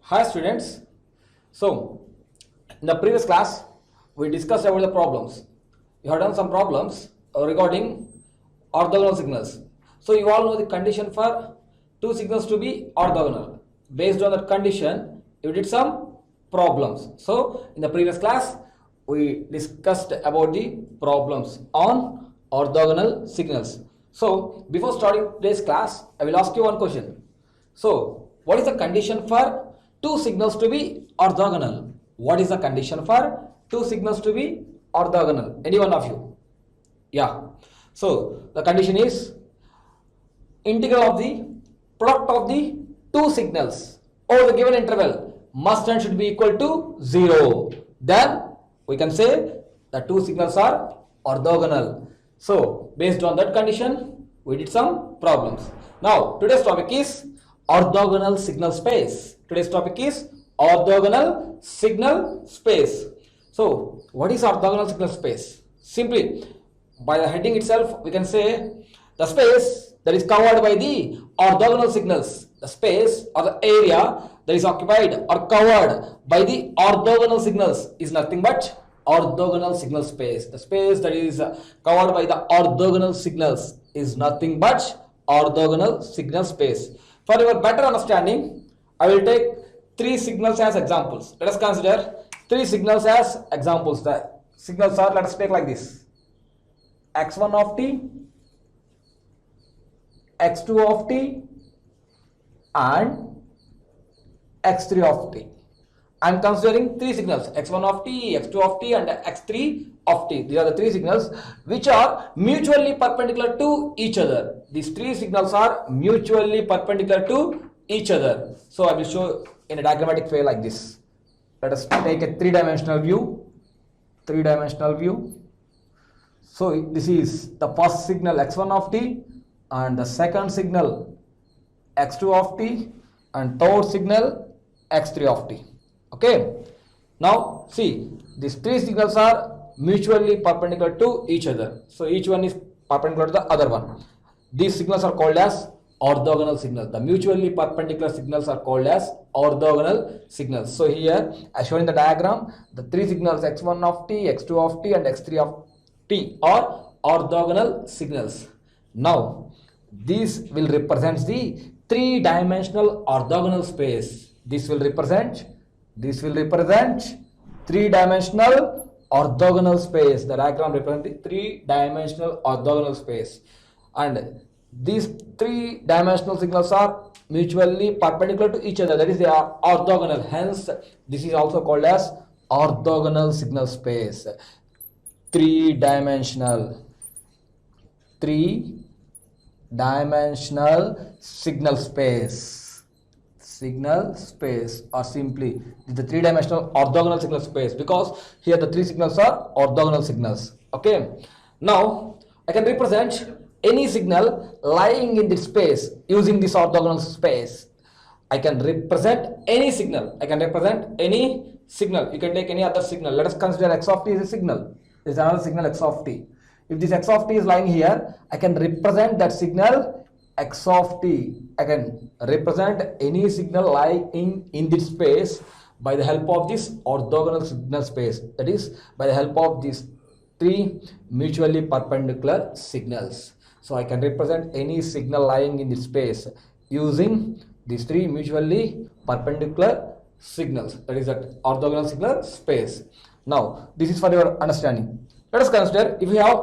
Hi students. So in the previous class we discussed about the problems. You have done some problems regarding orthogonal signals. So you all know the condition for two signals to be orthogonal. Based on that condition you did some problems. So in the previous class we discussed about the problems on orthogonal signals. So before starting today's class I will ask you one question. So, what is the condition for two signals to be orthogonal? What is the condition for two signals to be orthogonal? Any one of you? Yeah. So, the condition is integral of the product of the two signals over the given interval must and should be equal to 0. Then we can say the two signals are orthogonal. So, based on that condition, we did some problems. Now, today's topic is orthogonal signal space. Today's topic is orthogonal signal space. So, what is orthogonal signal space? Simply, by the heading itself, we can say the space that is covered by the orthogonal signals. The space or the area that is occupied or covered by the orthogonal signals is nothing but orthogonal signal space. The space that is covered by the orthogonal signals is nothing but orthogonal signal space. For your better understanding, I will take three signals as examples. Let us consider three signals as examples. The signals are, let us take like this: x1 of t, x2 of t, and x3 of t. I am considering three signals: x1 of t, x2 of t, and x3 of t. These are the three signals which are mutually perpendicular to each other. These three signals are mutually perpendicular to each other. So I will show in a diagrammatic way like this. Let us take a three-dimensional view. Three-dimensional view. So this is the first signal x1 of t, and the second signal x2 of t, and third signal x3 of t. Okay. Now see, these three signals are mutually perpendicular to each other. So each one is perpendicular to the other one. These signals are called as orthogonal signals. The mutually perpendicular signals are called as orthogonal signals. So here, as shown in the diagram, the three signals x1 of t, x2 of t, and x3 of t are orthogonal signals. Now, this will represent the three-dimensional orthogonal space. This will represent three-dimensional orthogonal space. The diagram represents the three-dimensional orthogonal space. And these three-dimensional signals are mutually perpendicular to each other. That is, they are orthogonal. Hence, this is also called as orthogonal signal space. Three-dimensional signal space. Signal space, or simply the three-dimensional orthogonal signal space, because here the three signals are orthogonal signals. Okay. Now I can represent any signal lying in this space using this orthogonal space. I can represent any signal. You can take any other signal. Let us consider x of t is a signal. There is another signal x of t. If this x of t is lying here, I can represent that signal x of t. I can represent any signal lying in this space by the help of this orthogonal signal space. That is, by the help of these three mutually perpendicular signals. So I can represent any signal lying in this space using these three mutually perpendicular signals. That is that orthogonal signal space. Now, this is for your understanding. Let us consider if we have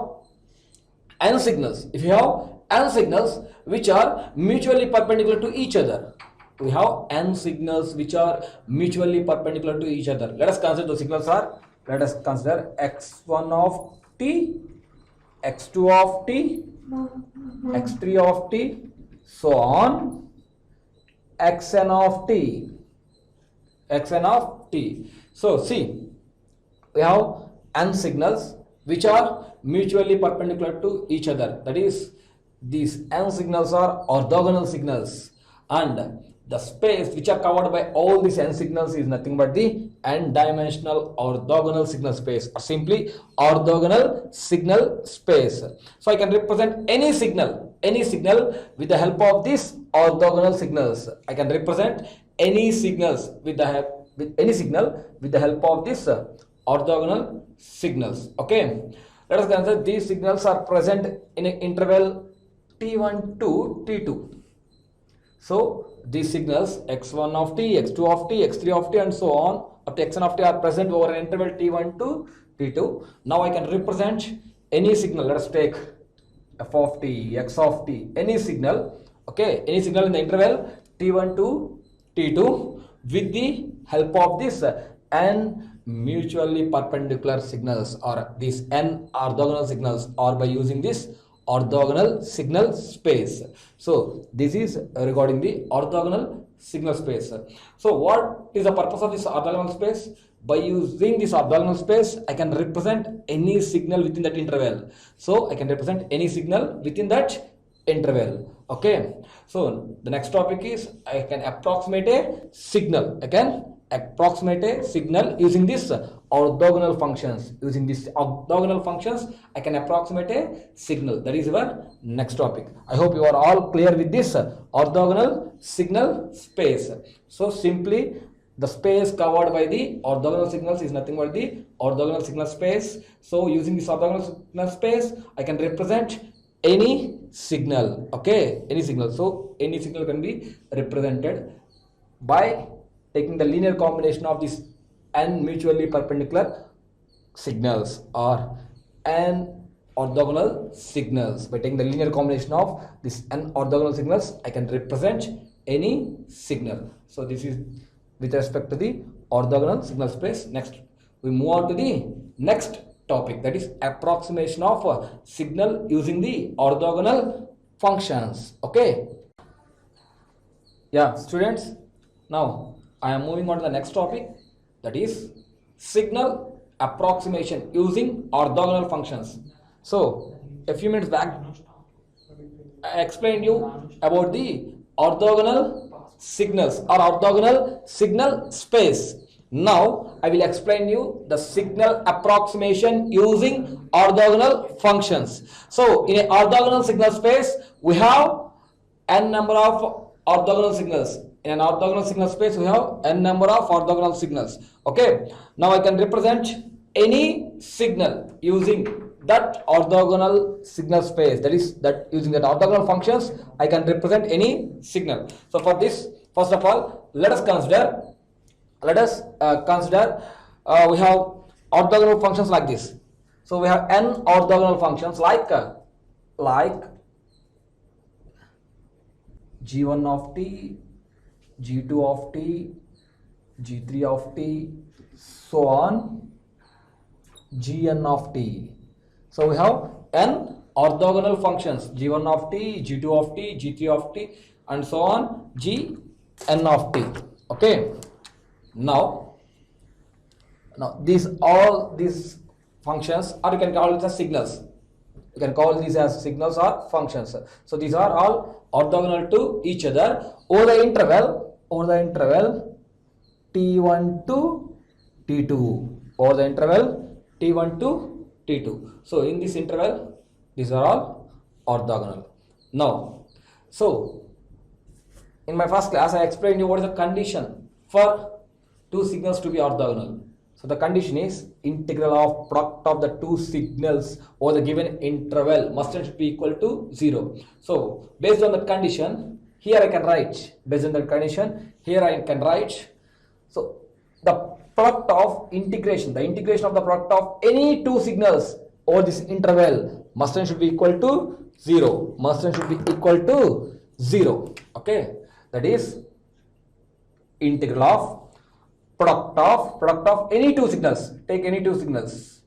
n signals. If you have n signals which are mutually perpendicular to each other. We have n signals which are mutually perpendicular to each other. Let us consider the signals are, let us consider x1 of t, x2 of t, x3 of t, so on, xn of t. So see, we have n signals which are mutually perpendicular to each other. That is, these n signals are orthogonal signals, and the space which are covered by all these n signals is nothing but the n-dimensional orthogonal signal space, or simply orthogonal signal space. So I can represent any signal with the help of these orthogonal signals. I can represent any signals with the help of this orthogonal signals. Okay, let us consider these signals are present in an interval t1 to t2. So these signals x1 of t, x2 of t, x3 of t and so on up to xn of t are present over an interval t1 to t2. Now I can represent any signal. Let us take f of t, x of t, any signal, okay, any signal in the interval t1 to t2 with the help of this n mutually perpendicular signals, or these n orthogonal signals, or by using this orthogonal signal space. So this is regarding the orthogonal signal space. So what is the purpose of this orthogonal space? By using this orthogonal space, I can represent any signal within that interval. So I can represent any signal within that interval. Okay, so the next topic is I can approximate a signal. I can approximate a signal using this orthogonal functions. Using these orthogonal functions, I can approximate a signal. That is our next topic. I hope you are all clear with this orthogonal signal space. So simply the space covered by the orthogonal signals is nothing but the orthogonal signal space. So using this orthogonal signal space, I can represent any signal. Okay, any signal. So any signal can be represented by taking the linear combination of these n mutually perpendicular signals, or n orthogonal signals. By taking the linear combination of these n orthogonal signals, I can represent any signal. So this is with respect to the orthogonal signal space. Next, we move on to the next topic, that is approximation of a signal using the orthogonal functions. Okay, yeah students, now I am moving on to the next topic, that is signal approximation using orthogonal functions. So a few minutes back I explained you about the orthogonal signals or orthogonal signal space. Now I will explain you the signal approximation using orthogonal functions. So in an orthogonal signal space, we have n number of orthogonal signals. In an orthogonal signal space, we have n number of orthogonal signals. Okay, now I can represent any signal using that orthogonal signal space. That is, that using that orthogonal functions, I can represent any signal. So for this, first of all, let us consider we have orthogonal functions like this. So we have n orthogonal functions like g1 of t, g2 of t, g3 of t, so on gn of t. So we have n orthogonal functions, g1 of t, g2 of t, g3 of t and so on gn of t. Okay, now all these functions, or you can call it as signals. You can call these as signals or functions. So these are all orthogonal to each other over the interval t1 to t2, over the interval t1 to t2. So in this interval, these are all orthogonal. Now, so in my first class, I explained you what is the condition for two signals to be orthogonal. So the condition is integral of product of the two signals over the given interval must and should be equal to 0. So based on that condition, here I can write, based on that condition, here I can write, so the product of integration, the integration of the product of any two signals over this interval must and should be equal to 0, must and should be equal to 0. Okay, that is integral of product of any two signals. Take any two signals,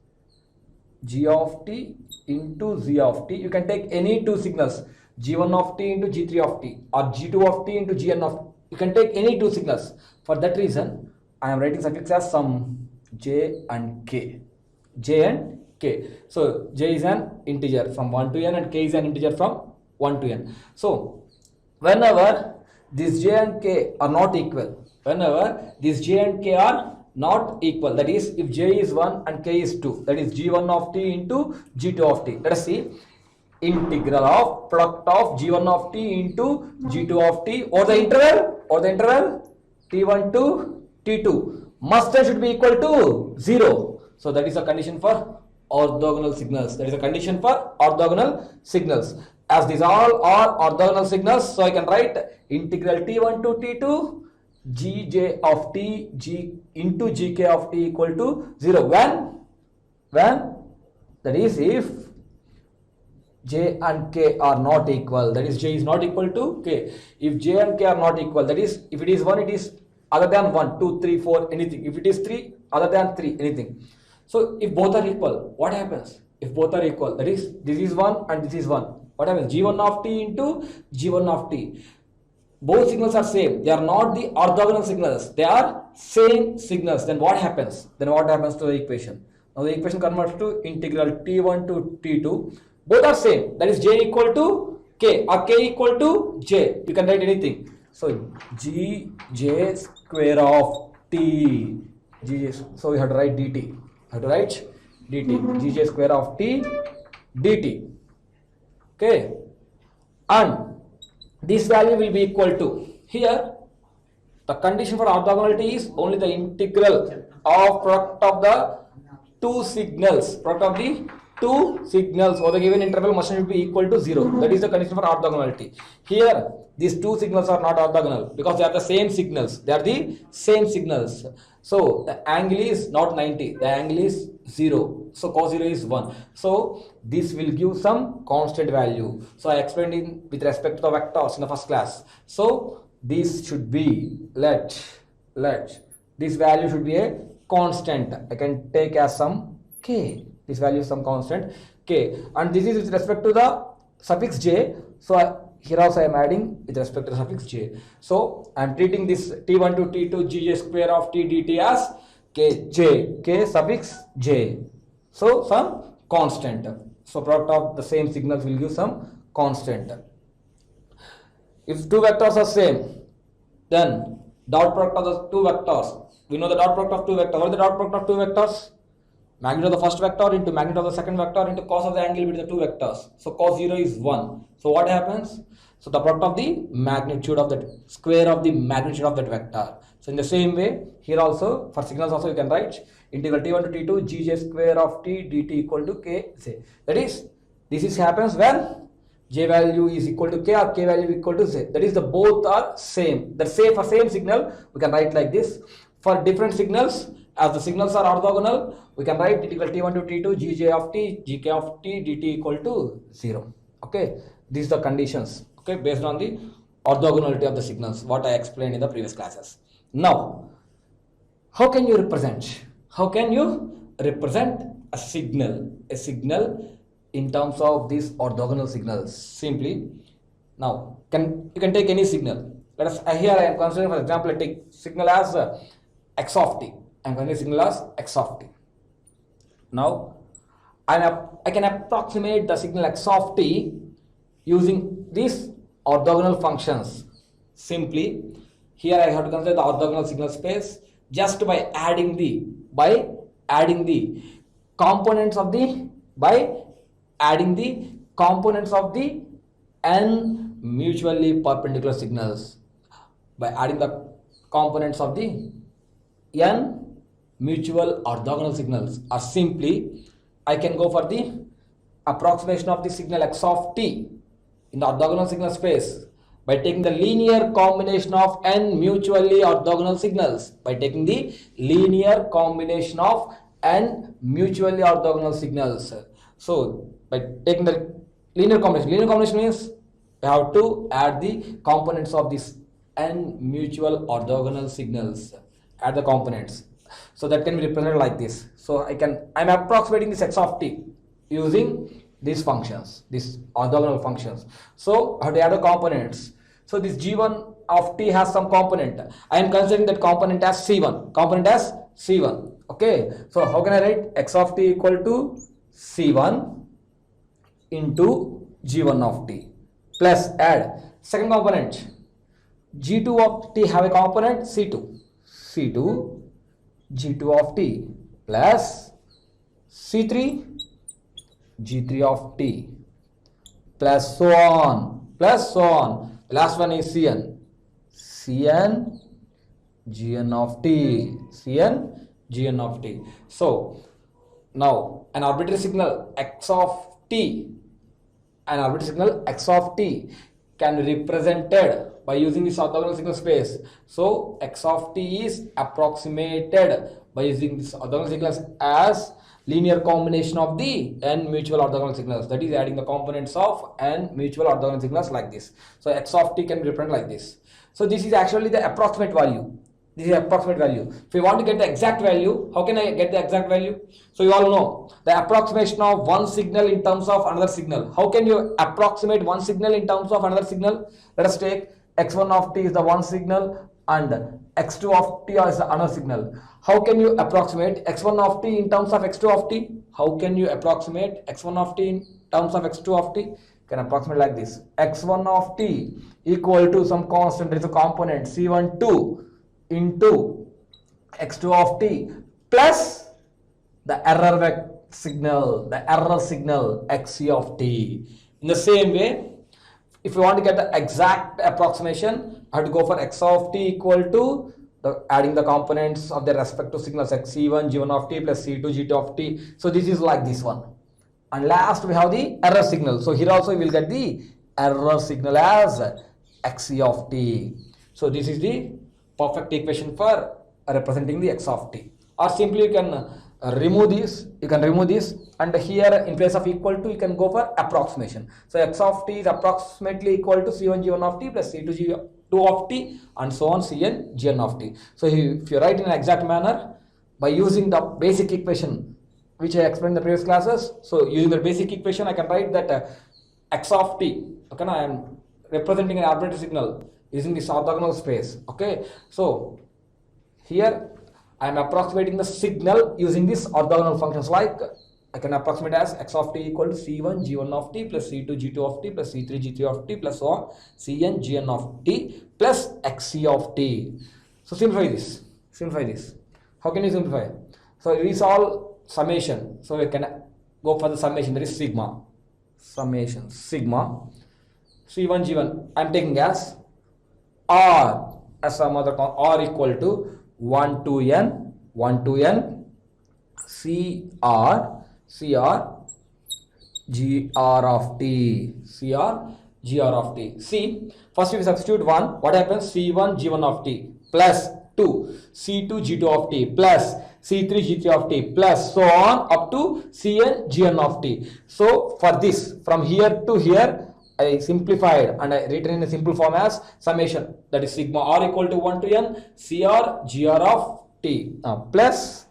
g of t into z of t. You can take any two signals, g1 of t into g3 of t, or g2 of t into gn of t. You can take any two signals. For that reason, I am writing suffix as some j and k. So j is an integer from 1 to n and k is an integer from 1 to n. So whenever these j and k are not equal, that is if j is 1 and k is 2, that is g1 of t into g2 of t. Let us see, integral of product of g1 of t into g2 of t over the interval T1 to T2 must and should be equal to 0. So that is a condition for orthogonal signals. That is a condition for orthogonal signals. As these all are orthogonal signals, so I can write integral T1 to T2 Gj of T G into Gk of T equal to 0. When that is if J and K are not equal, that is J is not equal to K. If J and K are not equal, that is if it is 1, it is other than 1, 2, 3, 4, anything. If it is 3, other than 3, anything. So if both are equal, what happens? If both are equal, that is this is 1 and this is 1. What happens? G1 of T into G1 of T. Both signals are same. They are not the orthogonal signals. They are same signals. Then what happens? Then what happens to the equation? Now the equation converts to integral T1 to T2. Both are same. That is J equal to K or K equal to J. You can write anything. So Gj square of T. So we have to write dt. Have to write dt. Gj square of T dt. Okay. And this value will be equal to, here the condition for orthogonality is only the integral of product of the two signals. Product of the two signals over the given interval must be equal to 0. That is the condition for orthogonality. Here these two signals are not orthogonal because they are the same signals. They are the same signals. So the angle is not 90. The angle is 0. So cos 0 is 1. So this will give some constant value. So I explained in with respect to the vectors in the first class. So this should be let this value should be a constant. I can take as some k. This value is some constant k, and this is with respect to the suffix j. So here also I am adding with respect to the suffix j. So I am treating this T1 to T2 Gj square of T dt as k suffix j. So some constant. So product of the same signals will give some constant. If two vectors are same, then dot product of the two vectors. We know the dot product of two vectors. What is the dot product of two vectors? Magnitude of the first vector into magnitude of the second vector into cos of the angle between the two vectors. So cos 0 is 1. So what happens? So the product of the magnitude of that square of the magnitude of that vector. So in the same way, here also for signals also you can write integral T1 to T2 Gj square of T dt equal to Kj. That is, this is happens when J value is equal to K or K value equal to Z. That is the both are same. The same for same signal we can write like this. For different signals, as the signals are orthogonal, we can write integral T1 to T2 Gj of T Gk of T dt equal to 0. Okay, these are the conditions. Okay, based on the orthogonality of the signals, what I explained in the previous classes. Now, how can you represent? How can you represent a signal? A signal in terms of these orthogonal signals. Simply, now you can take any signal. Let us here I am considering, for example, I take signal as x of t. I am considering signal as x of t. Now I can approximate the signal x of t using these orthogonal functions. Simply, here I have to consider the orthogonal signal space just by adding the components of the n mutually perpendicular signals. By adding the components of the n mutual orthogonal signals, or simply I can go for the approximation of the signal x of t in the orthogonal signal space by taking the linear combination of n mutually orthogonal signals. By taking the linear combination of n mutually orthogonal signals. So by taking the linear combination means we have to add the components of this n mutual orthogonal signals. Add the components. So that can be represented like this. So I'm approximating this x of t using these functions, these orthogonal functions. So I have to add the components. So this g1 of t has some component. I am considering that component as c1. Okay. So how can I write x of t equal to c1 into g1 of t plus add second component g2 of t have a component c2 g2 of t plus c3 g3 of t plus so on. Last one is cn Gn of t, Cn Gn of t. So now an arbitrary signal x of t, an arbitrary signal x of t can be represented by using this orthogonal signal space. So x of t is approximated by using this orthogonal signals as linear combination of the n mutual orthogonal signals, that is adding the components of n mutual orthogonal signals like this. So x of t can be represented like this. So this is actually the approximate value. This is approximate value. If you want to get the exact value, how can I get the exact value? So you all know the approximation of one signal in terms of another signal. How can you approximate one signal in terms of another signal? Let us take x1 of t is the one signal and x2 of t is the another signal. How can you approximate x1 of t in terms of x2 of t? How can you approximate x1 of t in terms of x2 of t? Can approximate like this: x1 of t equal to some constant, there is a component c12 into x2 of t plus the error signal, xc of t. In the same way, if you want to get the exact approximation, I have to go for x of t equal to adding the components of their respective signals, xc1 g1 of t plus c2 g2 of t. So this is like this one. And last we have the error signal. So here also we will get the error signal as xc of t. So this is the perfect equation for representing the x of t. Or simply you can remove this. You can remove this, and here in place of equal to you can go for approximation. So x of t is approximately equal to c1 g1 of t plus c2 g2 of t and so on cn gn of t. So if you write in an exact manner by using the basic equation which I explained in the previous classes, so using the basic equation I can write that x of t, okay, I am representing an arbitrary signal using this orthogonal space. Okay, so here I am approximating the signal using this orthogonal functions, like I can approximate as x of t equal to c1 g1 of t plus c2 g2 of t plus c3 g3 of t plus so on cn gn of t plus xc of t. So simplify this. How can you simplify? So it is all summation. So we can go for the summation, that is sigma. Summation sigma c1 g1 I am taking as r as some other r equal to 1 to n cr gr of t, See, first if we substitute 1, what happens? c1 g1 of t plus 2 c2 g2 of t plus c3 g3 of t plus so on up to cn gn of t. So for this, from here to here, I simplified and I written in a simple form as summation, that is sigma r equal to 1 to n cr gr of t plus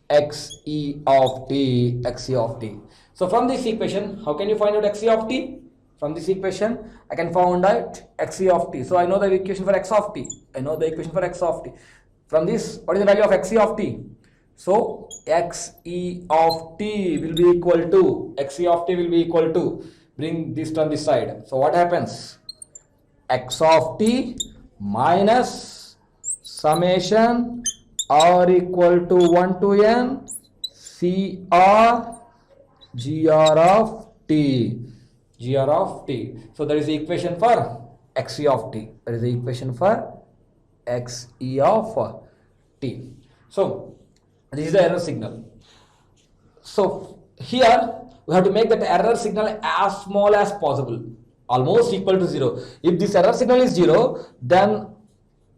xe of t, xc of t. So from this equation, how can you find out xc of t? From this equation, I can find out xc of t. So I know the equation for x of t. From this, what is the value of xc of t? So xe of t will be equal to, bring this on this side. So what happens? X of t minus summation r equal to 1 to n cr gr of t. So that is the equation for xe of t. Xe of t. So this is the error signal. So here we have to make that error signal as small as possible, almost equal to 0. If this error signal is 0, then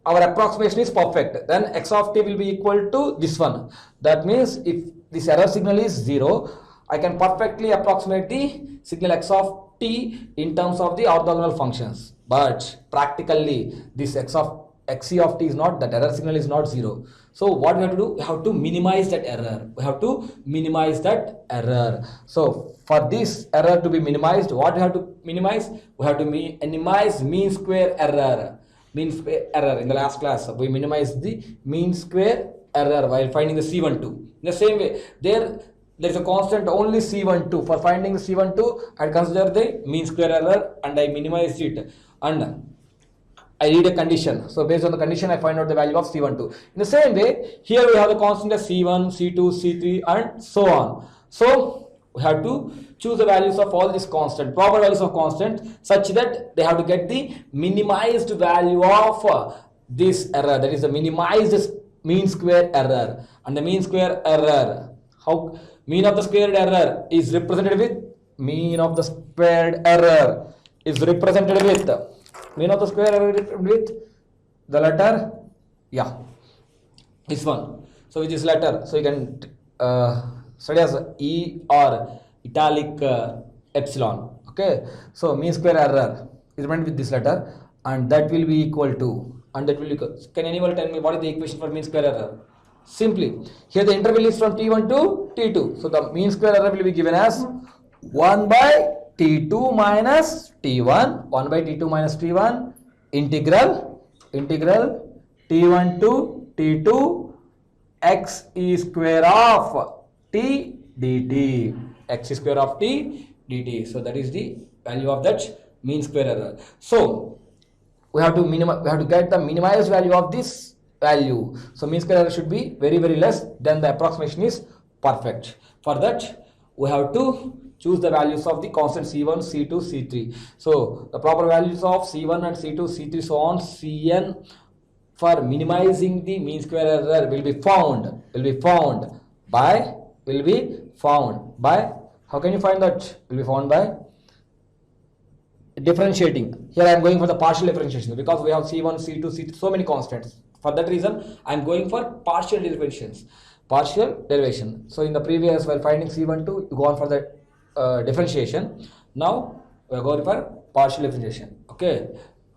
our approximation is perfect. Then x of t will be equal to this one. That means if this error signal is 0, I can perfectly approximate the signal x of t in terms of the orthogonal functions. But practically this xc of t is not, that error signal is not 0. So what we have to do? We have to minimize that error. So for this error to be minimized, what we have to minimize? We have to minimize mean square error. In the last class, we minimized the mean square error while finding the C12. In the same way, there is a constant only C12. For finding C12, I consider the mean square error and I minimize it. And I read a condition. So based on the condition, I find out the value of C12. In the same way, here we have the constant as C1, C2, C3 and so on. So we have to choose the values of all these constant, proper values of constant, such that they have to get the minimized value of this error, that is the minimized mean square error. And the mean square error, how mean of the squared error is represented with mean of the squared error is represented with mean of the square error with the letter, yeah, this one. So with this letter, so you can study as E or italic epsilon. Okay, so mean square error is represented with this letter, and that will be equal to, and that will be equal. Can anyone tell me what is the equation for mean square error? Simply, here the interval is from t1 to t2. So the mean square error will be given as 1 by t2 minus t1, 1 by t2 minus t1, integral t1 to t2 x e square of t dt, x square of t dt. So that is the value of that mean square error. So we have to get the minimized value of this value. So mean square error should be very less, then the approximation is perfect. For that we have to choose the values of the constant c1, c2, c3. So the proper values of c1 and c2, c3, so on, cn for minimizing the mean square error will be found by how can you find that? Will be found by differentiating. Here I am going for the partial differentiation because we have c1, c2, c3, so many constants. For that reason I am going for partial derivation. So in the previous, while finding c1, 2, you go on for the differentiation. Now we are going for partial differentiation. Okay,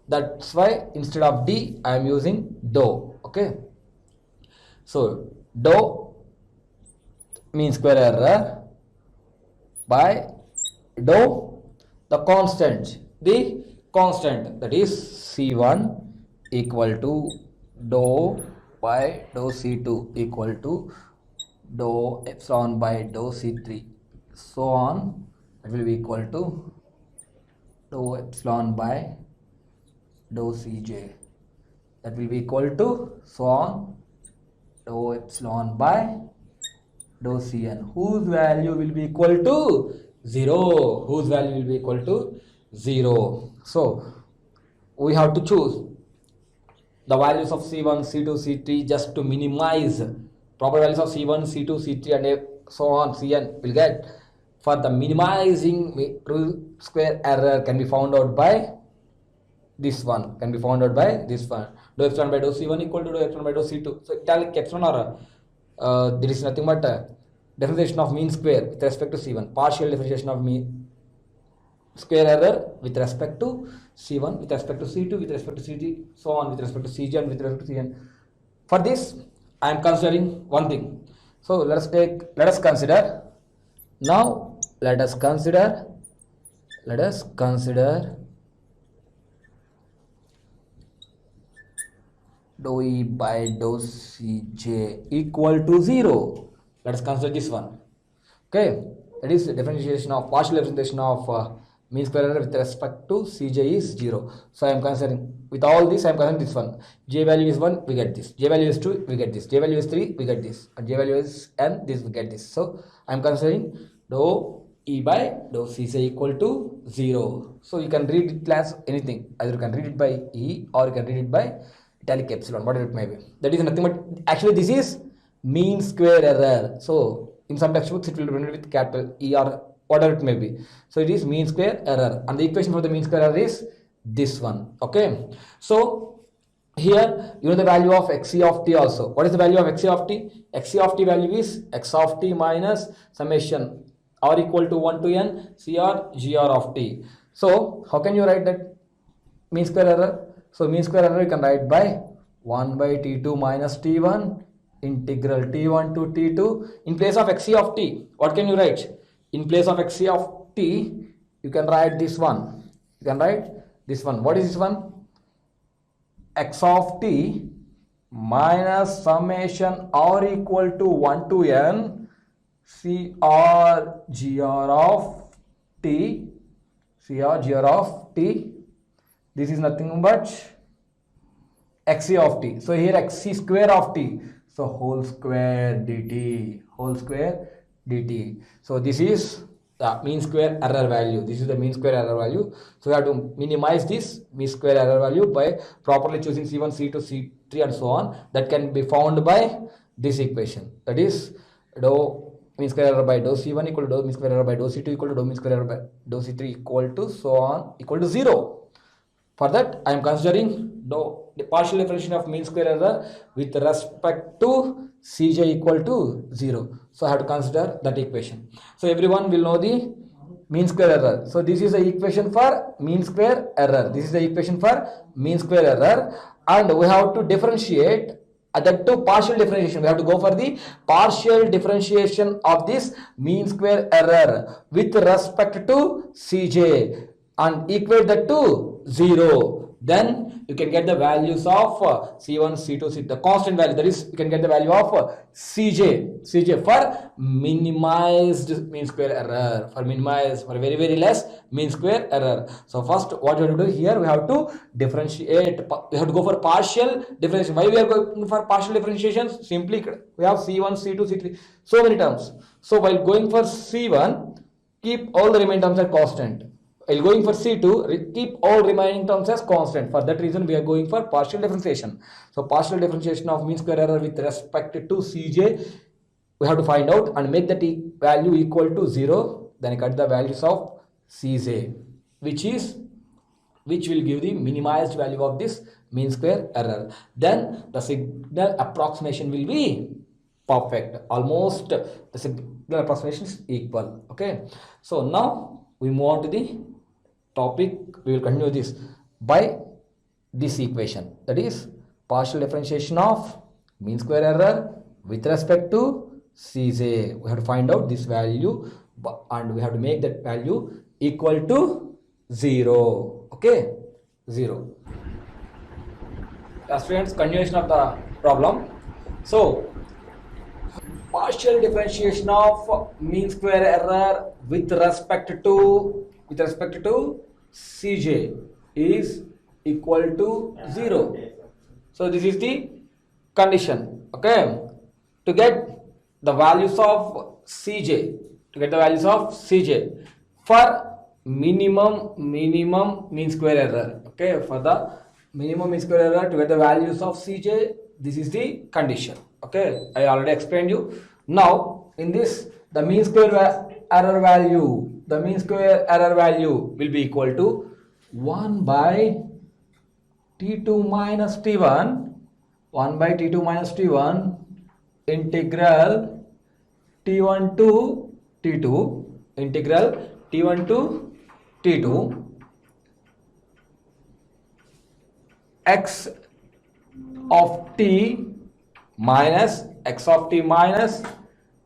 that's why instead of d I am using dou. Okay, so dou mean square error by dou the constant that is c1 equal to dou by dou c2 equal to dou epsilon by dou c3, so on. It will be equal to dou epsilon by dou cj, that will be equal to, so on, dou epsilon by dou cn, whose value will be equal to 0. So we have to choose the values of c1, c2, c3 just to minimize. Proper values of c1, c2, c3 and so on, cn will get. For the minimizing mean square error can be found out by this one, dou epsilon by dou c1 equal to dou epsilon by dou c2. So italic epsilon or there is nothing but differentiation of mean square with respect to c1, partial differentiation of mean square error with respect to c1, with respect to c2, with respect to c3, so on, with respect to cj and with respect to cn. For this I am considering one thing. So let us consider dou e by dou cj equal to 0. Let us consider this one. Okay, that is the differentiation of partial differentiation of mean square error with respect to cj is 0. So I am considering with all this, I am considering this one. J value is 1, we get this. J value is 2, we get this. J value is 3, we get this. And J value is n, this we get this. So I am considering dou e by dou cj equal to 0. So you can read it as anything. Either you can read it by e or you can read it by italic epsilon, whatever it may be. That is nothing but, actually this is mean square error. So in some textbooks it will be written with capital E or whatever it may be. So it is mean square error, and the equation for the mean square error is this one. Okay, so here you know the value of xc of t also. What is the value of xc of t? Xc of t value is x of t minus summation r equal to 1 to n cr gr of t. So how can you write that mean square error? So mean square error you can write by 1 by t2 minus t1 integral t1 to t2. In place of xc of t, what can you write? In place of xc of t, you can write this one. What is this one? X of t minus summation r equal to 1 to n cr gr of t. This is nothing but xc of t. So here xc square of t. So whole square dt. So this is the mean square error value. This is the mean square error value. So we have to minimize this mean square error value by properly choosing C1, C2, C3 and so on. That can be found by this equation. That is dou mean square error by dou C1 equal to dou mean square error by dou C2 equal to dou mean square error by dou C3 equal to so on equal to 0. For that, I am considering the partial differentiation of mean square error with respect to Cj equal to 0. So I have to consider that equation. So everyone will know the mean square error. So this is the equation for mean square error. This is the equation for mean square error, and we have to differentiate that to partial differentiation. We have to go for the partial differentiation of this mean square error with respect to Cj and equate that to 0. Then you can get the values of C1, C2, C, the constant value. That is, you can get the value of Cj for minimized mean square error, for very less mean square error. So first, what we have to do here, we have to differentiate. We have to go for partial differentiation. Why we are going for partial differentiation? Simply we have C1, C2, C3, so many terms. So while going for C1, keep all the remaining terms as constant. While going for C2, keep all remaining terms as constant. For that reason, we are going for partial differentiation. So partial differentiation of mean square error with respect to Cj, we have to find out and make that value equal to 0. Then cut the values of Cj, which will give the minimized value of this mean square error. Then the signal approximation will be perfect. Almost the signal approximation is equal. Okay. So now we move on to the topic. We will continue this by this equation, that is partial differentiation of mean square error with respect to Cj. We have to find out this value and we have to make that value equal to 0. Okay, 0. Students, continuation of the problem. So partial differentiation of mean square error with respect to Cj is equal to 0. So this is the condition. Okay, to get the values of Cj, for minimum mean square error. Okay, for the minimum mean square error, to get the values of Cj, this is the condition. Okay, I already explained you. Now in this, the mean square error value will be equal to 1 by T2 minus T1 integral T1 to T2 x of t minus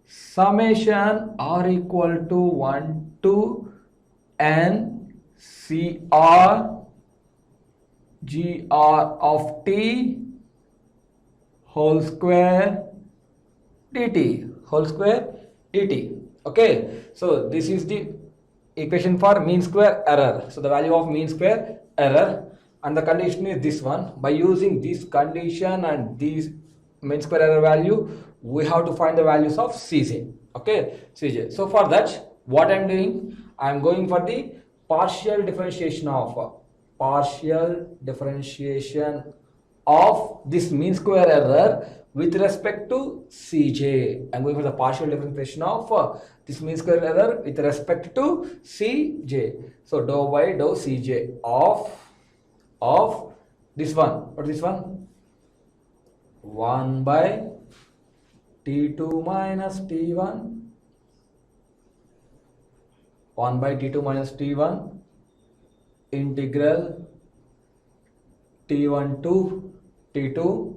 summation r equal to 1 to n cr gr of t whole square dt. Okay, so this is the equation for mean square error. So the value of mean square error, and the condition is this one. By using this condition and this mean square error value, we have to find the values of Cj. Okay, Cj. So for that, what I am doing, I am going for the partial differentiation of this mean square error with respect to Cj. I am going for the partial differentiation of this mean square error with respect to Cj. So dou by dou Cj of this one. What is this one? 1 by T2 minus T1 integral T1 to T2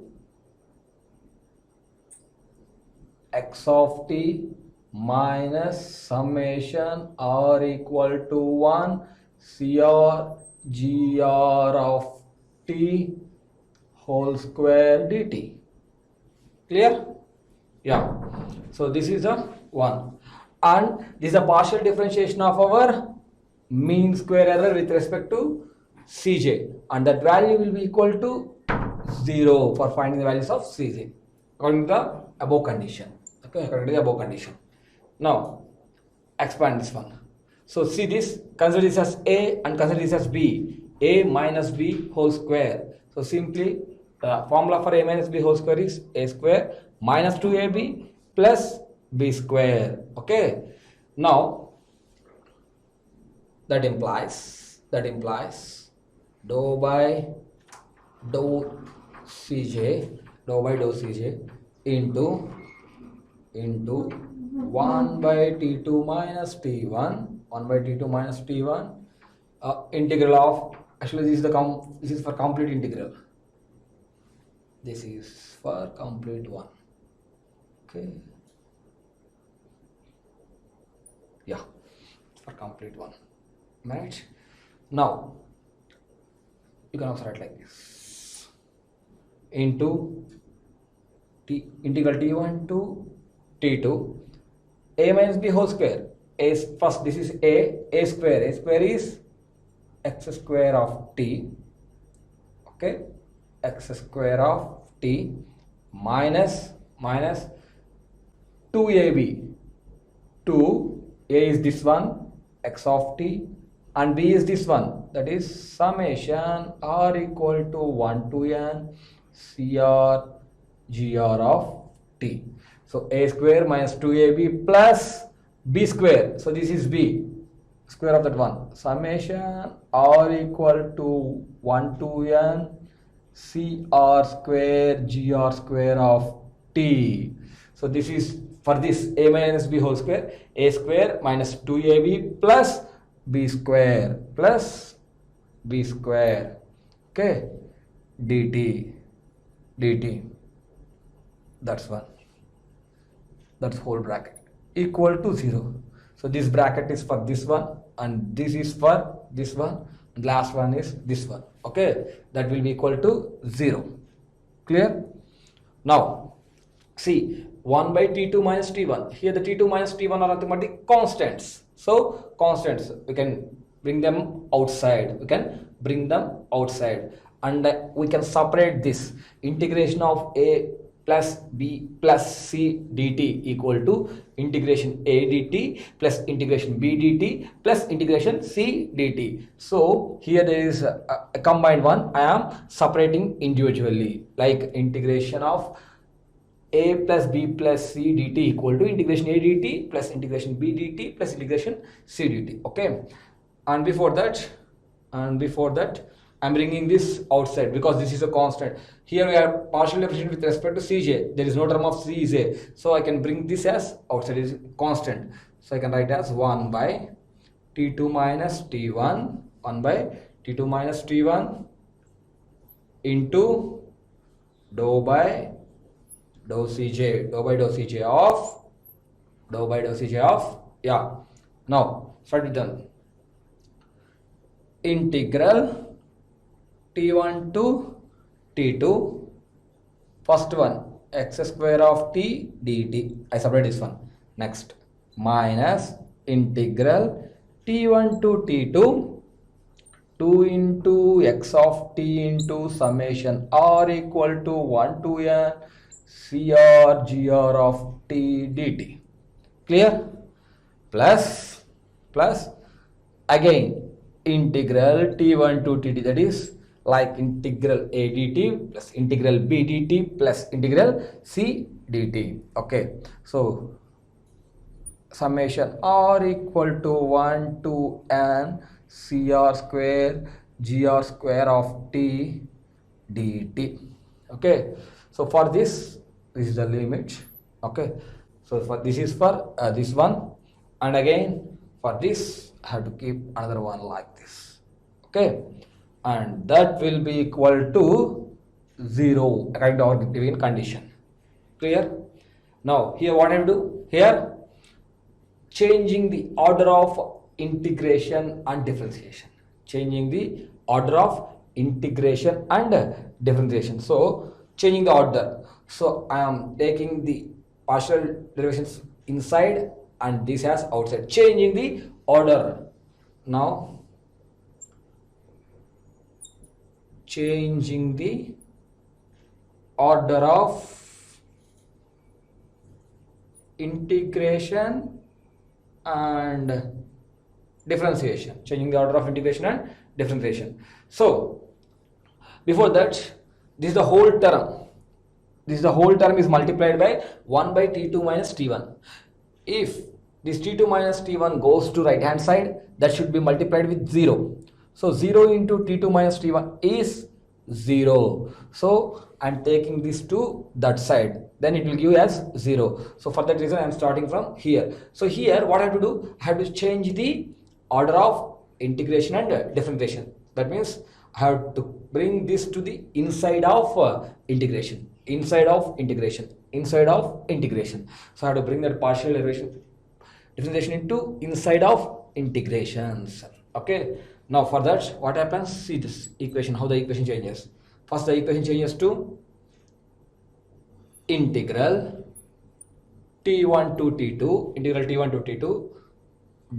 x of t minus summation r equal to 1 cr gr of t whole square dt. Clear? Yeah. So this is a one, and this is a partial differentiation of our mean square error with respect to Cj, and that value will be equal to 0 for finding the values of Cj according to the above condition. Okay, according to the above condition. Now expand this one. So see this, consider this as a and consider this as b. A minus b whole square. So simply the formula for a minus b whole square is a square minus 2ab plus b square. Okay. Now that implies dou by dou cj into 1 by t2 minus t1 integral of, actually this is for complete integral, this is for complete one. Okay, yeah, for complete one. Right, now you can also write like this, into integral t1 to t2 a minus b whole square. A first, this is a square is x square of t. Okay, x square of t minus 2ab. 2a is this one, x of t, and b is this one, that is summation r equal to 1 to n cr gr of t. So a square minus 2ab plus b square. So this is b square of that one. Summation r equal to 1 to n cr square gr square of t. So this is for this a minus b whole square, a square minus 2ab plus b square. Okay, dt. That's one. That's whole bracket equal to 0. So this bracket is for this one and this is for this one, and last one is this one. Okay, that will be equal to 0. Clear? Now see, 1 by t2 minus t1. Here the t2 minus t1 are nothing but the constants. So constants, we can bring them outside. And we can separate this integration of a plus b plus c dt equal to integration a dt plus integration b dt plus integration c dt. So here there is a combined one. I am separating individually, like integration of a plus b plus c dt equal to integration a dt plus integration b dt plus integration c dt. Okay, and before that I'm bringing this outside because this is a constant. Here we are partially differentiating with respect to cj. There is no term of cj, so I can bring this as outside, is constant. So I can write as 1 by t2 minus t1 into dou by dou cj of yeah. Now start it done. Integral t1 to t2, first one x square of t dt, I separate this one. Next, minus integral t1 to t2, 2 into x of t into summation r equal to 1 to n cr gr of t dt. Clear? Plus again integral t1 to tt, that is like integral a dt plus integral b dt plus integral c dt. Okay, so summation r equal to 1 to n cr square gr square of t dt. Okay, so for this is the limit. Okay, so for this is for this one, and again for this I have to keep another one like this. Okay, and that will be equal to 0 according to our given condition. Clear? Now here what I have to do here, changing the order of integration and differentiation. So changing the order. So I am taking the partial derivations inside and this has outside, changing the order. Now changing the order of integration and differentiation, changing the order of integration and differentiation. So before that, this is the whole term. This is the whole term is multiplied by 1 by t2 minus t1. If this t2 minus t1 goes to right hand side, that should be multiplied with 0. So 0 into t2 minus t1 is 0. So I'm taking this to that side, then it will give as 0. So for that reason I'm starting from here. So here what I have to do, I have to change the order of integration and differentiation. That means I have to bring this to the inside of integration, inside of integration, inside of integration. So I have to bring that partial differentiation into inside of integrations. Okay, now for that what happens, see this equation, how the equation changes. First the equation changes to integral t1 to t2, integral t1 to t2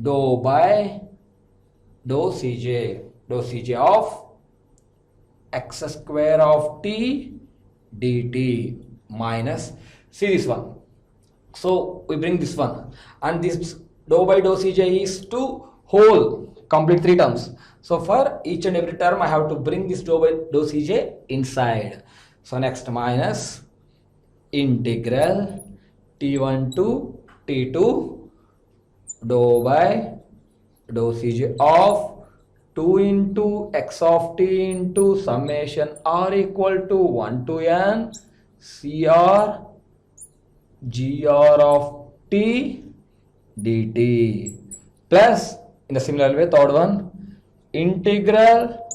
dou by dou cj of x square of t dt minus, see this one. So we bring this one, and this dou by dou cj is to whole complete 3 terms. So for each and every term I have to bring this dou by dou cj inside. So next minus integral t1 to t2 dou by dou cj of 2 into x of t into summation r equal to 1 to n cr gr of t dt plus, in the similar way, third one, integral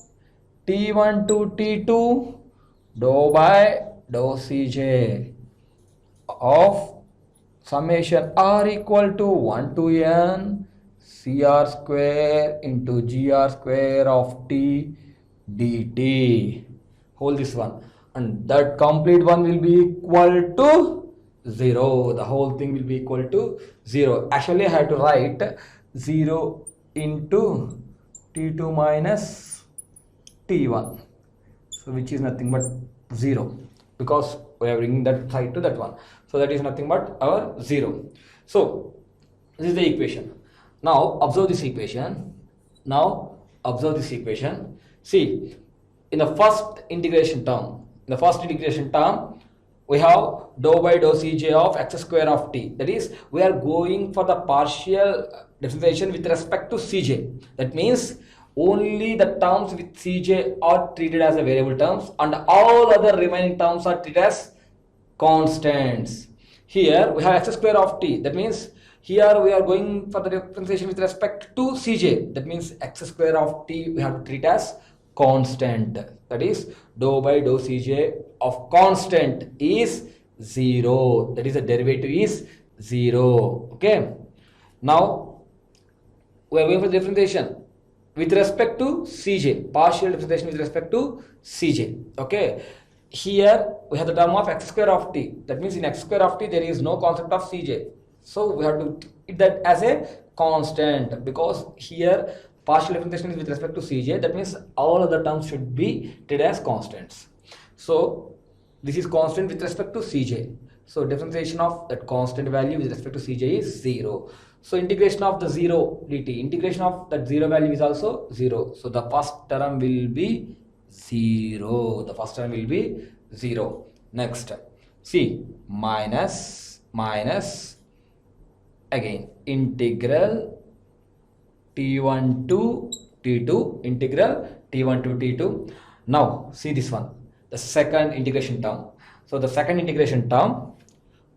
t1 to t2 dou by dou cj of summation r equal to 1 to n cr square into gr square of t dt. Hold this one, and that complete one will be equal to 0. The whole thing will be equal to 0. Actually I have to write 0 into t2 minus t1, so which is nothing but 0, because we are bringing that side to that one. So that is nothing but our 0. So this is the equation. Now observe this equation. Now observe this equation. See, in the first integration term, we have dou by dou cj of x square of t. That is, we are going for the partial differentiation with respect to cj. That means only the terms with cj are treated as a variable terms, and all other remaining terms are treated as constants. Here we have x square of t. That means here we are going for the differentiation with respect to cj. That means x square of t we have to treat as constant. That is, dou by dou cj of constant is 0. That is, the derivative is 0. Okay. Now we are going for differentiation with respect to cj, partial differentiation with respect to cj. Okay. Here we have the term of x square of t. That means in x square of t there is no concept of cj. So we have to treat that as a constant, because here partial differentiation is with respect to cj. That means all other terms should be treated as constants. So this is constant with respect to cj. So differentiation of that constant value with respect to cj is 0. So integration of the 0 dt, integration of that 0 value is also 0. So the first term will be 0. The first term will be 0. Next, see, minus again integral t1 to t2, integral t1 to t2. Now see this one, the second integration term. So the second integration term,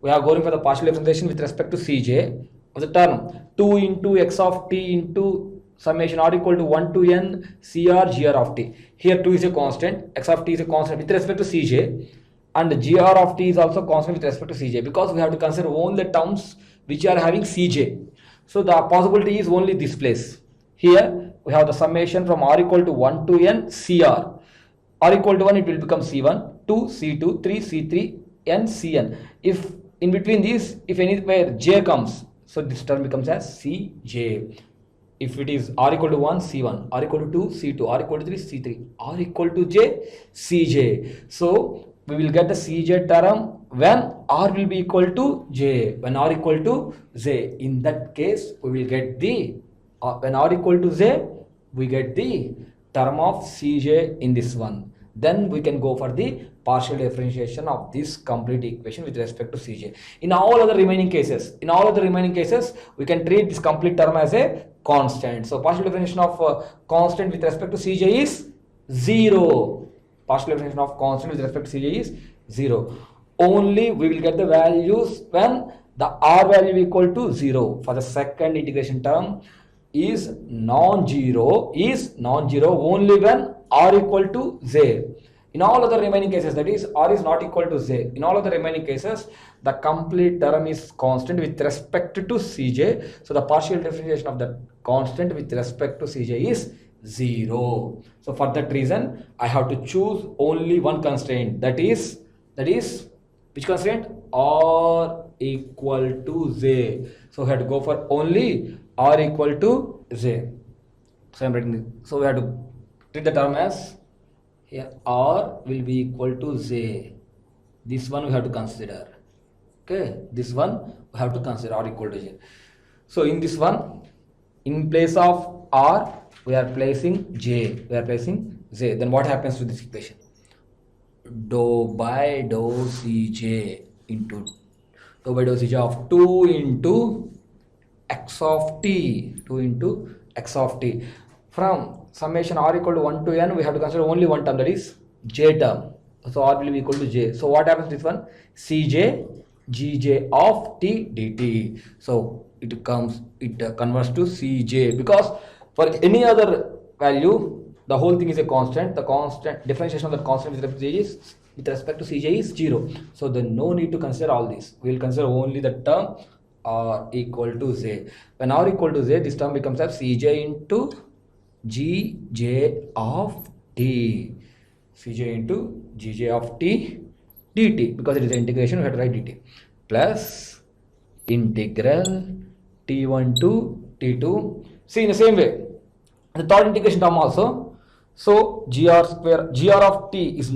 we are going for the partial differentiation with respect to cj of the term 2 into x of t into summation r equal to 1 to n cr gr of t. Here 2 is a constant, x of t is a constant with respect to cj, and gr of t is also constant with respect to cj, because we have to consider only the terms which are having cj. So the possibility is only this place. Here we have the summation from r equal to 1 to n cr. R equal to 1, it will become c1, 2 c2, 3 c3, n cn. If in between these, if anywhere j comes, so this term becomes as cj. If it is r equal to 1, c1, r equal to 2, c2, r equal to 3, c3, r equal to j, cj. So we will get the cj term when r will be equal to j, when r equal to j. In that case, we will get the when r equal to z, we get the term of Cj in this one. Then we can go for the partial differentiation of this complete equation with respect to Cj. In all other remaining cases, we can treat this complete term as a constant. So partial differentiation of constant with respect to Cj is 0. Partial differentiation of constant with respect to Cj is 0. Only we will get the values when the r value equal to 0. For the second integration term is non-zero only when r equal to z. In all other remaining cases, that is r is not equal to z, in all other remaining cases the complete term is constant with respect to Cj. So the partial differentiation of the constant with respect to Cj is 0. So for that reason I have to choose only one constraint, that is which constraint? R equal to z. So we have to go for only r equal to z. So I'm writing this. So we have to treat the term as here r will be equal to z. This one we have to consider. Okay, this one we have to consider r equal to z. So in this one, in place of r we are placing j, we are placing z. Then what happens to this equation? Dou by dou Cj into dou by dou Cj of 2 into x of t, 2 into x of t. From summation r equal to 1 to n, we have to consider only one term, that is j term. So r will be equal to j. So what happens to this one? Cj gj of t dt. So it converts to Cj, because for any other value the whole thing is a constant. The constant differentiation of the constant with respect to Cj is 0. So then no need to consider all this. We will consider only the term r equal to z. When r equal to z, this term becomes as Cj into gj of t, Cj into gj of t dt, because it is an integration we have to write dt, plus integral t1 to t2. See, in the same way the third integration term also. So gr of t is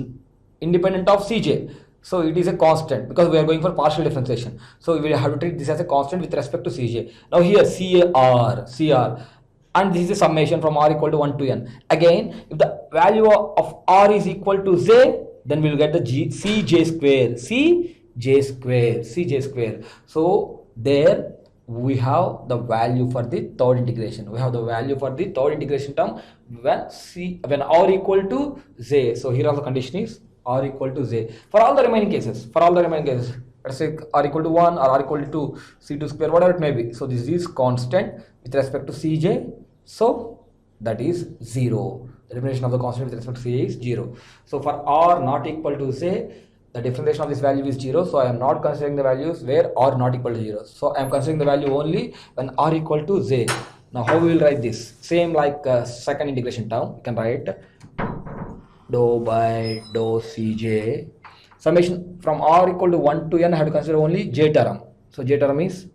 independent of Cj. So it is a constant because we are going for partial differentiation. So we will have to treat this as a constant with respect to Cj. Now here Cr, and this is a summation from r equal to 1 to n. Again, if the value of r is equal to z, then we will get the Cj square. So there we have the value for the third integration. We have the value for the third integration term when r equal to z. So here also condition is r equal to z. For all the remaining cases, let's say r equal to 1 or r equal to 2, c2 square, whatever it may be. So this is constant with respect to Cj. So that is 0. The definition of the constant with respect to Cj is 0. So for r not equal to z, the differentiation of this value is 0. So I am not considering the values where r not equal to 0. So I am considering the value only when r equal to z. Now how we will write this? Same like second integration term. You can write dou by dou Cj. Summation from r equal to 1 to n, I have to consider only j term. So j term is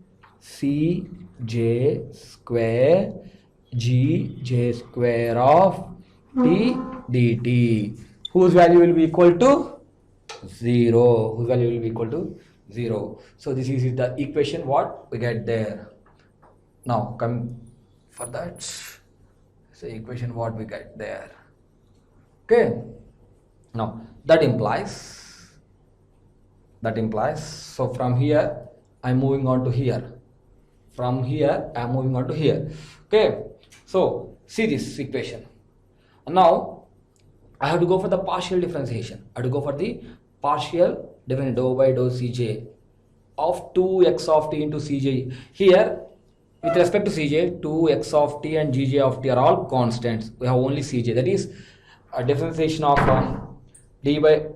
Cj square gj square of t dt, whose value will be equal to 0. So this is the equation what we get there. Now come for that. So equation what we get there. Okay. Now that implies. So from here I'm moving on to here. Okay. So see this equation. And now I have to go for the partial differentiation. Dou by dou Cj of 2x of t into Cj. Here with respect to Cj, 2x of t and gj of t are all constants. We have only Cj, that is a differentiation of d by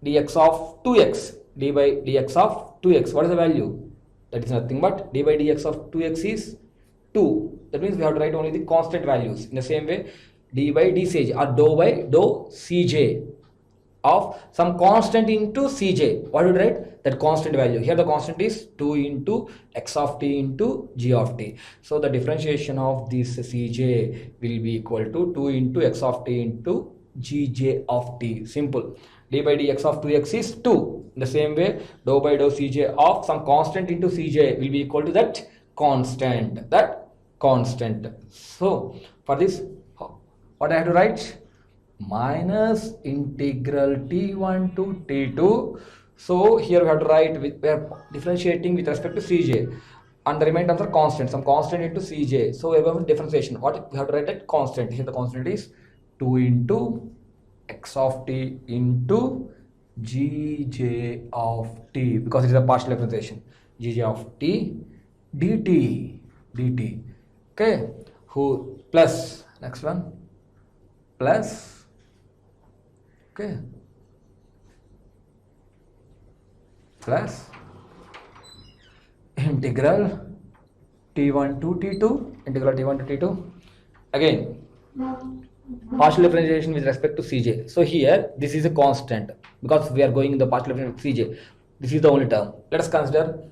dx of 2x. What is the value? That is nothing but d by dx of 2x is 2. That means we have to write only the constant values. In the same way, d by dCj or dou by dou Cj of some constant into Cj. What would you write? That constant value. Here the constant is 2 into x of t into g of t. So the differentiation of this Cj will be equal to 2 into x of t into gj of t. Simple. D by dx of 2x is 2. In the same way, dou by dou Cj of some constant into Cj will be equal to that constant. That constant. So for this, what I have to write? Minus integral t1 to t2. So here we have to write, we are differentiating with respect to Cj, and the remaining terms are constant, some constant into Cj. So we have differentiation. What we have to write that constant? Here the constant is 2 into x of t into gj of t, because it is a partial differentiation. Gj of t dt. Okay, who plus next one plus, okay, plus integral t1 to t2, again partial differentiation with respect to Cj. So here this is a constant because we are going in the partial differentiation with Cj. This is the only term. Let us consider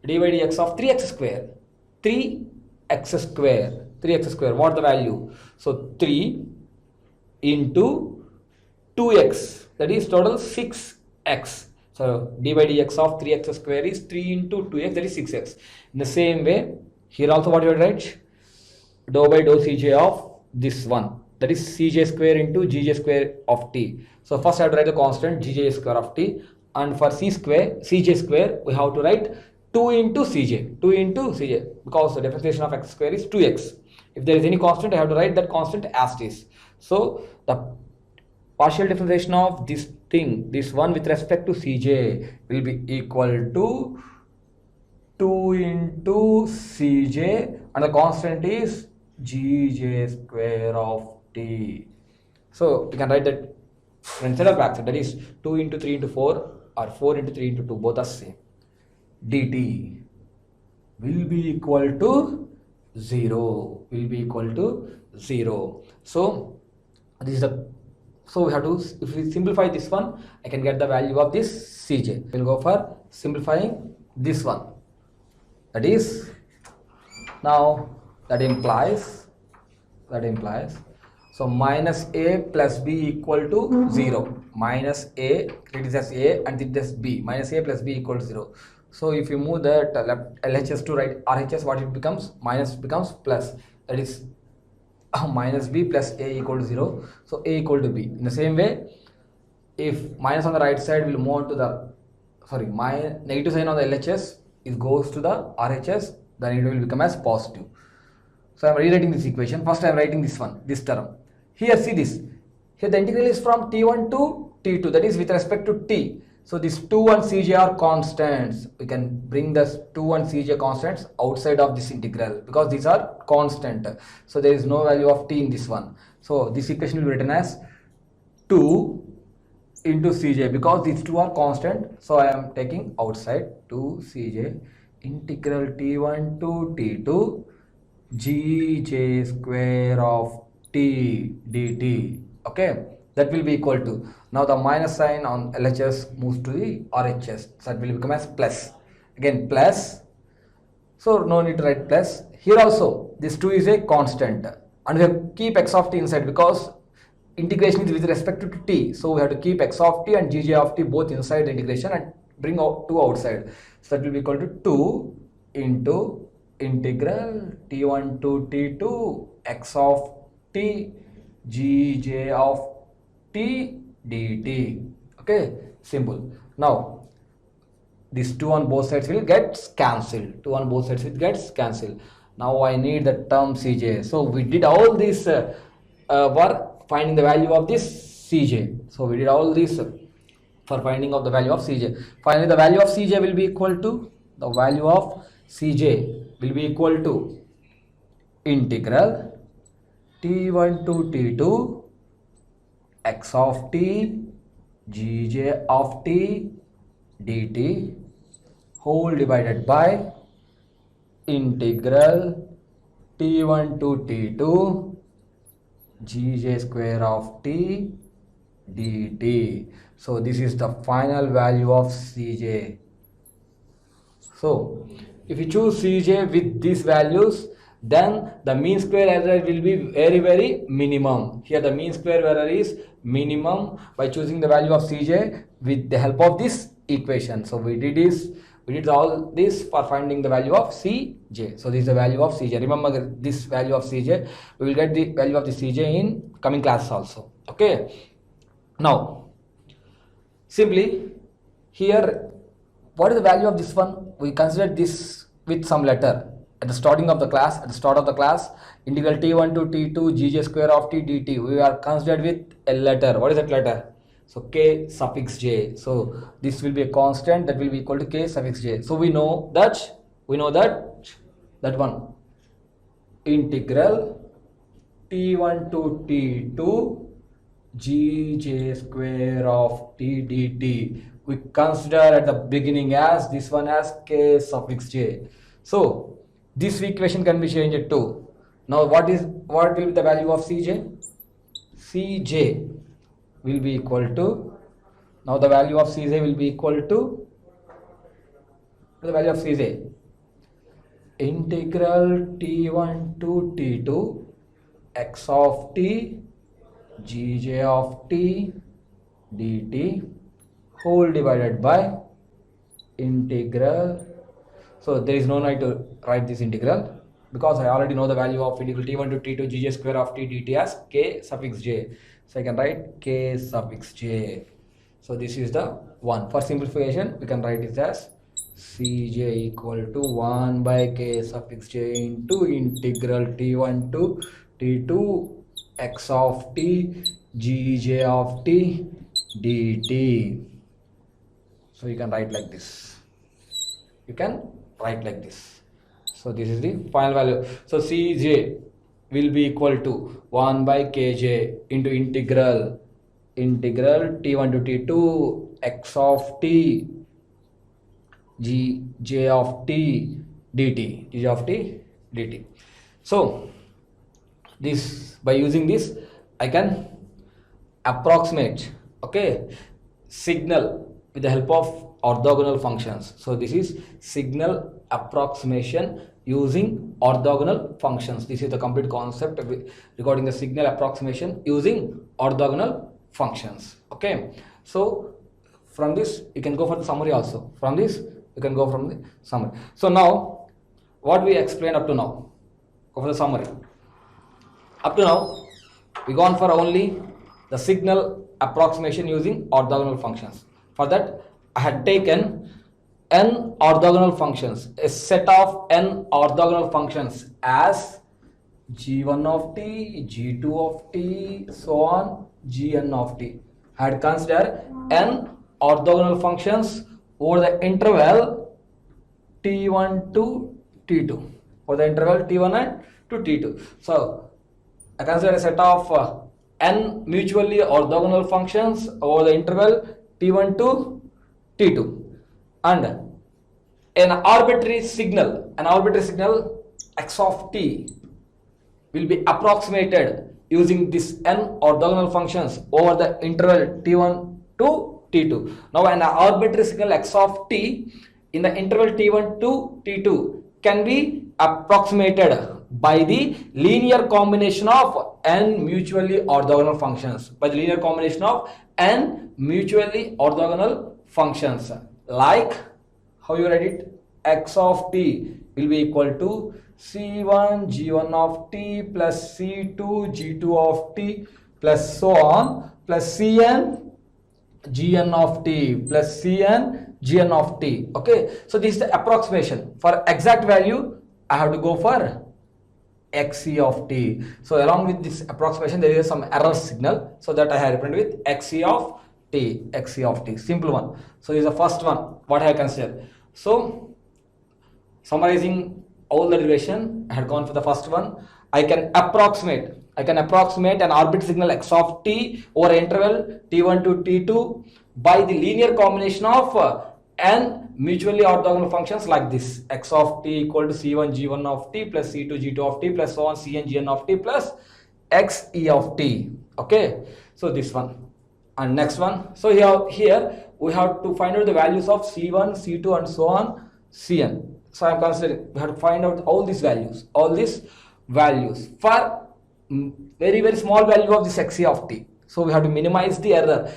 dy dx of 3x square. 3x square. What the value? So 3 into 2x, that is total 6x. So dy dx of 3x square is 3 into 2x, that is 6x. In the same way, here also what you will write? Dou by dou Cj of this one, that is Cj square into Gj square of t. So first I have to write the constant Gj square of t, and for Cj square we have to write 2 into Cj, because the differentiation of x square is 2x. If there is any constant, I have to write that constant as it is. So the partial differentiation of this thing, this one with respect to Cj, will be equal to 2 into Cj, and the constant is Gj square of t. So we can write that instead of backside, that is 2 into 3 into 4 or 4 into 3 into 2, both are same. Dt will be equal to 0. So this is the, so we have to, if we simplify this one, I can get the value of this Cj. We'll go for simplifying this one. That is, now that implies so minus a plus b equal to 0. Minus a, it is as a and it is b. Minus a plus b equal to 0. So if you move that left LHS to right RHS, what it becomes? Minus becomes plus. That is minus b plus a equal to 0. So a equal to b. In the same way, if minus on the right side will move on to the, my negative sign on the LHS, it goes to the RHS, then it will become as positive. So I am rewriting this equation. First I am writing this one, this term. Here see this. Here the integral is from t1 to t2, that is with respect to t. So this 2 and Cj are constants. We can bring this 2 and Cj constants outside of this integral because these are constant. So there is no value of t in this one. So this equation will be written as 2 into Cj, because these two are constant. So I am taking outside 2 Cj integral t1 to t2 Gj square of t dt. Okay, that will be equal to, now the minus sign on LHS moves to the RHS, so that will become as plus. Again plus, so no need to write plus. Here also this 2 is a constant, and we have to keep x of t inside because integration is with respect to t. So we have to keep x of t and Gj of t both inside the integration and bring out 2 outside. So that will be equal to 2 into integral t1 to t2 x of t Gj of t dt. Okay, simple. Now these 2 on both sides will get cancelled. 2 on both sides will get cancelled. Now I need the term Cj. So we did all this for finding the value of this Cj. So we did all this for finding of the value of Cj. Finally the value of Cj will be equal to, the value of Cj will be equal to integral t1 to t2 x of t Gj of t dt whole divided by integral t1 to t2 Gj square of t dt. So this is the final value of Cj. So if you choose Cj with these values, then the mean square error will be very minimum. Here the mean square error is minimum by choosing the value of Cj with the help of this equation. So we did is We did all this for finding the value of Cj. So this is the value of Cj. Remember this value of Cj. We will get the value of the Cj in coming classes also. Okay. Now, simply here, what is the value of this one? We consider this with some letter at the starting of the class. At the start of the class, integral t1 to t2 gj square of t dt. We are considered with a letter. What is that letter? So k suffix j. So this will be a constant that will be equal to k suffix j. So we know that one integral t1 to t2 gj square of t dt. We consider at the beginning as this one as k suffix j. So this equation can be changed to, now what will be the value of Cj? Cj will be equal to, now the value of Cj will be equal to the value of Cj integral t1 to t2 x of t gj of t dt whole divided by integral. So there is no need to write this integral because I already know the value of integral t1 to t2 gj square of t dt as k suffix j. So I can write k suffix j. So this is the one. For simplification, we can write it as Cj equal to 1 by k suffix j into integral t1 to t2 x of t gj of t dt. So you can write like this. So this is the final value. So Cj will be equal to 1 by kj into integral t1 to t2 x of t gj of t dt. So this, by using this, I can approximate, okay, signal with the help of orthogonal functions. So this is signal approximation using orthogonal functions. This is the complete concept regarding the signal approximation using orthogonal functions. Okay, so from this you can go for the summary also. From this you can go from the summary. So now what we explained up to now, go for the summary. Up to now we gone for only the signal approximation using orthogonal functions. For that I had taken n orthogonal functions, a set of n orthogonal functions as g1 of t, g2 of t, so on, gn of t. I had considered n orthogonal functions over the interval t1 to t2, for the interval t1 and to t2. So I consider a set of n mutually orthogonal functions over the interval t1 to t2, and an arbitrary signal x of t will be approximated using this n orthogonal functions over the interval t1 to t2. Now an arbitrary signal x of t in the interval t1 to t2 can be approximated by the linear combination of n mutually orthogonal functions, like how you write it, x of t will be equal to c1 g1 of t plus c2 g2 of t plus so on, plus cn gn of t plus cn gn of t. Okay, so this is the approximation. For exact value I have to go for xc of t. So along with this approximation there is some error signal, so that I have represented with xc of t, simple one. So this is the first one what I have considered. So summarizing all the derivation, I had gone for the first one. I can approximate an arbitrary signal x of t over interval t1 to t2 by the linear combination of n mutually orthogonal functions like this, x of t equal to c1 g1 of t plus c2 g2 of t plus so on, cn gn of t plus x e of t. Okay, so this one. And next one, so here we have to find out the values of c1, c2 and so on, cn. So I am considering we have to find out all these values for very small value of this xc of t. So we have to minimize the error.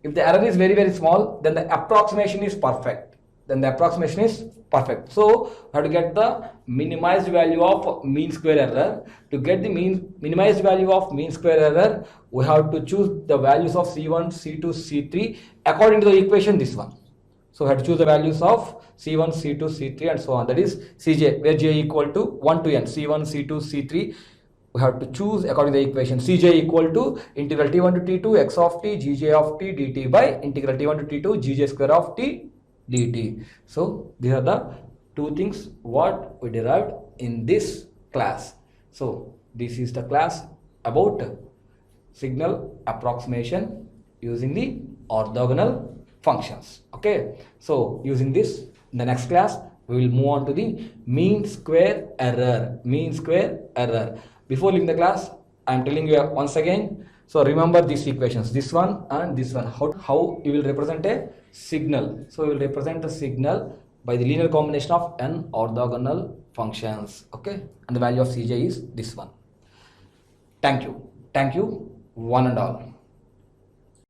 If the error is very small, then the approximation is perfect. then the approximation is perfect. So we have to get the minimized value of mean square error. To get the minimized value of mean square error, we have to choose the values of C1, C2, C3 according to the equation this one. So we have to choose the values of C1, C2, C3 and so on. That is Cj, where j equal to 1 to n, C1, C2, C3. We have to choose according to the equation. Cj equal to integral t1 to t2 x of t gj of t dt by integral t1 to t2 gj square of t dt. So these are the two things what we derived in this class. So this is the class about signal approximation using the orthogonal functions. Okay, so using this, in the next class we will move on to the mean square error. Before leaving the class, I am telling you once again, so remember these equations, this one and this one, how you will represent a signal. So you will represent the signal by the linear combination of n orthogonal functions. Okay, and the value of Cj is this one. Thank you one and all.